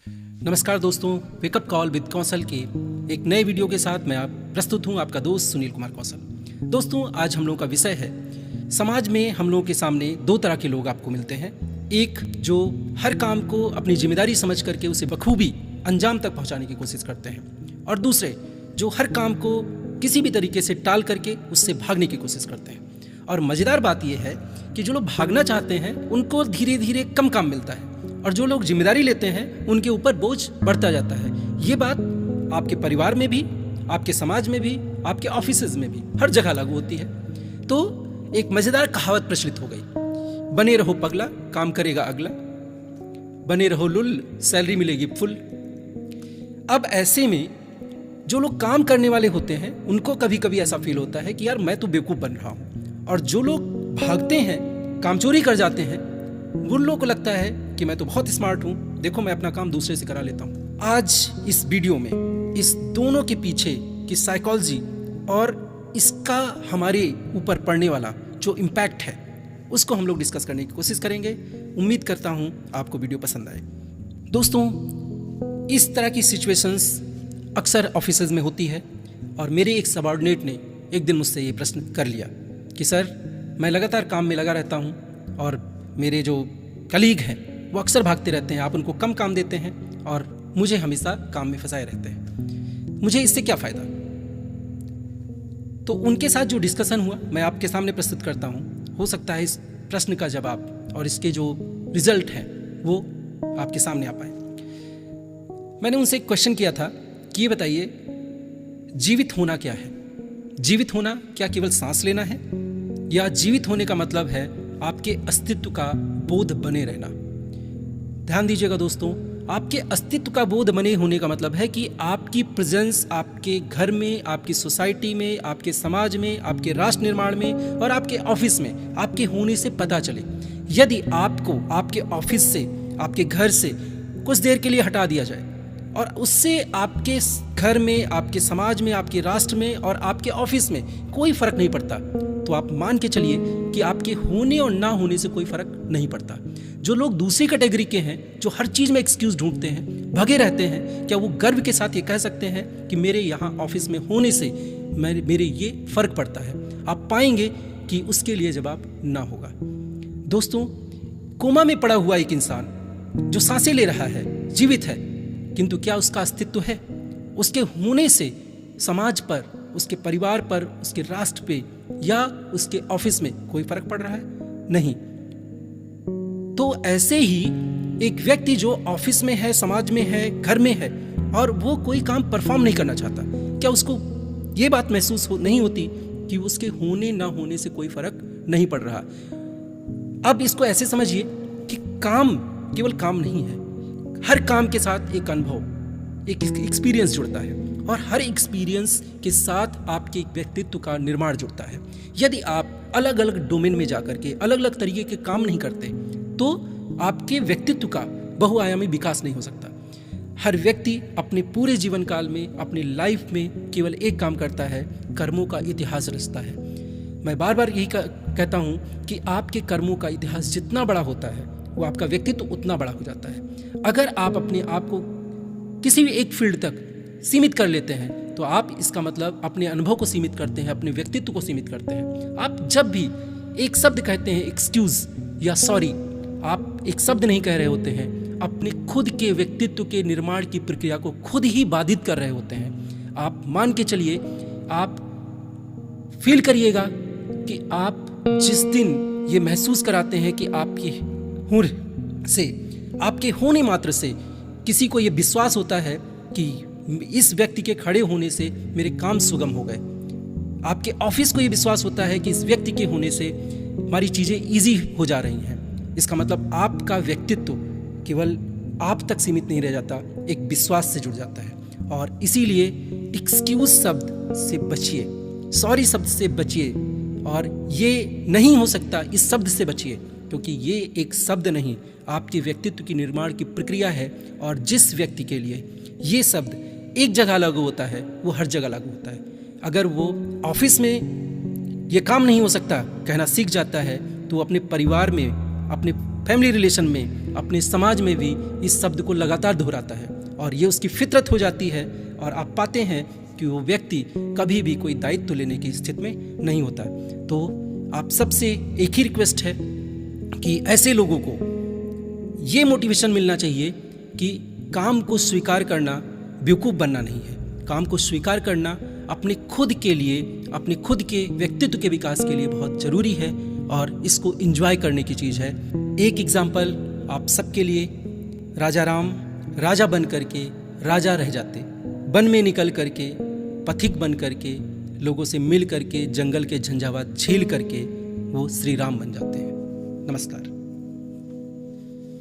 नमस्कार दोस्तों, wake up call with कौशल के एक नए वीडियो के साथ मैं प्रस्तुत हूं आपका दोस्त सुनील कुमार कौशल। दोस्तों, आज हम लोगों का विषय है समाज में हम लोगों के सामने दो तरह के लोग आपको मिलते हैं। एक जो हर काम को अपनी जिम्मेदारी समझ करके उसे बखूबी अंजाम तक पहुंचाने की कोशिश करते हैं, और दूसरे जो हर काम को किसी भी तरीके से टाल करके उससे भागने की कोशिश करते हैं। और मज़ेदार बात यह है कि जो लोग भागना चाहते हैं उनको धीरे धीरे कम काम मिलता है, और जो लोग जिम्मेदारी लेते हैं उनके ऊपर बोझ बढ़ता जाता है। ये बात आपके परिवार में भी, आपके समाज में भी, आपके ऑफिसेज में भी, हर जगह लागू होती है। तो एक मज़ेदार कहावत प्रचलित हो गई, बने रहो पगला काम करेगा अगला, बने रहो लुल सैलरी मिलेगी फुल। अब ऐसे में जो लोग काम करने वाले होते हैं उनको कभी कभी ऐसा फील होता है कि यार मैं तो बेवकूफ़ बन रहा हूँ, और जो लोग भागते हैं, कामचोरी कर जाते हैं, उन लोगों को लगता है कि मैं तो बहुत स्मार्ट हूँ, देखो मैं अपना काम दूसरे से करा लेता हूँ। आज इस वीडियो में इस दोनों के पीछे की साइकोलॉजी और इसका हमारे ऊपर पड़ने वाला जो इम्पैक्ट है उसको हम लोग डिस्कस करने की कोशिश करेंगे। उम्मीद करता हूँ आपको वीडियो पसंद आए। दोस्तों, इस तरह की सिचुएशंस अक्सर ऑफिसेज में होती है, और मेरे एक सबऑर्डिनेट ने एक दिन मुझसे ये प्रश्न कर लिया कि सर, मैं लगातार काम में लगा रहता हूँ और मेरे जो कलीग हैं वो अक्सर भागते रहते हैं, आप उनको कम काम देते हैं और मुझे हमेशा काम में फंसाए रहते हैं, मुझे इससे क्या फ़ायदा। तो उनके साथ जो डिस्कशन हुआ मैं आपके सामने प्रस्तुत करता हूँ। हो सकता है इस प्रश्न का जवाब और इसके जो रिजल्ट है वो आपके सामने आ पाए। मैंने उनसे एक क्वेश्चन किया था कि ये बताइए, जीवित होना क्या है? जीवित होना क्या केवल सांस लेना है, या जीवित होने का मतलब है आपके अस्तित्व का बोध बने रहना? ध्यान दीजिएगा दोस्तों, आपके अस्तित्व का बोध बने होने का मतलब है कि आपकी प्रेजेंस आपके घर में, आपकी सोसाइटी में, आपके समाज में, आपके राष्ट्र निर्माण में और आपके ऑफिस में आपके होने से पता चले। यदि आपको आपके ऑफिस से, आपके घर से कुछ देर के लिए हटा दिया जाए और उससे आपके घर में, आपके समाज में, आपके राष्ट्र में और आपके ऑफिस में कोई फर्क नहीं पड़ता, तो आप मान के चलिए कि आपके होने और ना होने से कोई फर्क नहीं पड़ता। जो लोग दूसरी कैटेगरी के हैं, जो हर चीज़ में एक्सक्यूज़ ढूंढते हैं, भगे रहते हैं, क्या वो गर्व के साथ ये कह सकते हैं कि मेरे यहाँ ऑफिस में होने से मेरे ये फ़र्क पड़ता है? आप पाएंगे कि उसके लिए जवाब ना होगा। दोस्तों, कोमा में पड़ा हुआ एक इंसान जो सांसें ले रहा है, जीवित है, किंतु क्या उसका अस्तित्व है? उसके होने से समाज पर, उसके परिवार पर, उसके राष्ट्र पे या उसके ऑफिस में कोई फर्क पड़ रहा है? नहीं। तो ऐसे ही एक व्यक्ति जो ऑफिस में है, समाज में है, घर में है, और वो कोई काम परफॉर्म नहीं करना चाहता, क्या उसको ये बात महसूस नहीं होती कि उसके होने ना होने से कोई फर्क नहीं पड़ रहा? अब इसको ऐसे समझिए कि काम केवल काम नहीं है, हर काम के साथ एक अनुभव, एक एक्सपीरियंस जुड़ता है, और हर एक्सपीरियंस के साथ आपके व्यक्तित्व का निर्माण जुड़ता है। यदि आप अलग अलग डोमेन में जाकर के अलग अलग तरीके के काम नहीं करते तो आपके व्यक्तित्व का बहुआयामी विकास नहीं हो सकता। हर व्यक्ति अपने पूरे जीवन काल में, अपनी लाइफ में केवल एक काम करता है, कर्मों का इतिहास रचता है। मैं बार बार यही कहता हूँ कि आपके कर्मों का इतिहास जितना बड़ा होता है वो आपका व्यक्तित्व उतना बड़ा हो जाता है। अगर आप अपने आप को किसी भी एक फील्ड तक सीमित कर लेते हैं तो आप इसका मतलब अपने अनुभव को सीमित करते हैं, अपने व्यक्तित्व को सीमित करते हैं। आप जब भी एक शब्द कहते हैं, एक्सक्यूज या सॉरी, आप एक शब्द नहीं कह रहे होते हैं, अपने खुद के व्यक्तित्व के निर्माण की प्रक्रिया को खुद ही बाधित कर रहे होते हैं। आप मान के चलिए, आप फील करिएगा कि आप जिस दिन ये महसूस कराते हैं कि आपकी हुर से, आपके होने मात्र से किसी को ये विश्वास होता है कि इस व्यक्ति के खड़े होने से मेरे काम सुगम हो गए, आपके ऑफिस को ये विश्वास होता है कि इस व्यक्ति के होने से हमारी चीज़ें इजी हो जा रही हैं, इसका मतलब आपका व्यक्तित्व केवल आप तक सीमित नहीं रह जाता, एक विश्वास से जुड़ जाता है। और इसीलिए एक्सक्यूज शब्द से बचिए, सॉरी शब्द से बचिए, और ये नहीं हो सकता इस शब्द से बचिए, क्योंकि ये एक शब्द नहीं, आपके व्यक्तित्व की निर्माण की प्रक्रिया है। और जिस व्यक्ति के लिए ये शब्द एक जगह लागू होता है वो हर जगह लागू होता है। अगर वो ऑफिस में ये काम नहीं हो सकता कहना सीख जाता है तो अपने परिवार में, अपने फैमिली रिलेशन में, अपने समाज में भी इस शब्द को लगातार दोहराता है और ये उसकी फितरत हो जाती है और आप पाते हैं कि वो व्यक्ति कभी भी कोई दायित्व लेने की स्थिति में नहीं होता। तो आप सबसे एक ही रिक्वेस्ट है कि ऐसे लोगों को ये मोटिवेशन मिलना चाहिए कि काम को स्वीकार करना बेवकूफ़ बनना नहीं है। काम को स्वीकार करना अपने खुद के लिए, अपने खुद के व्यक्तित्व के विकास के लिए बहुत ज़रूरी है और इसको एंजॉय करने की चीज़ है। एक एग्जाम्पल आप सबके लिए, राजा राम राजा बन करके राजा रह जाते, वन में निकल करके, पथिक बन करके, लोगों से मिल करके, जंगल के झंझावात झेल करके वो श्री राम बन जाते हैं। नमस्कार।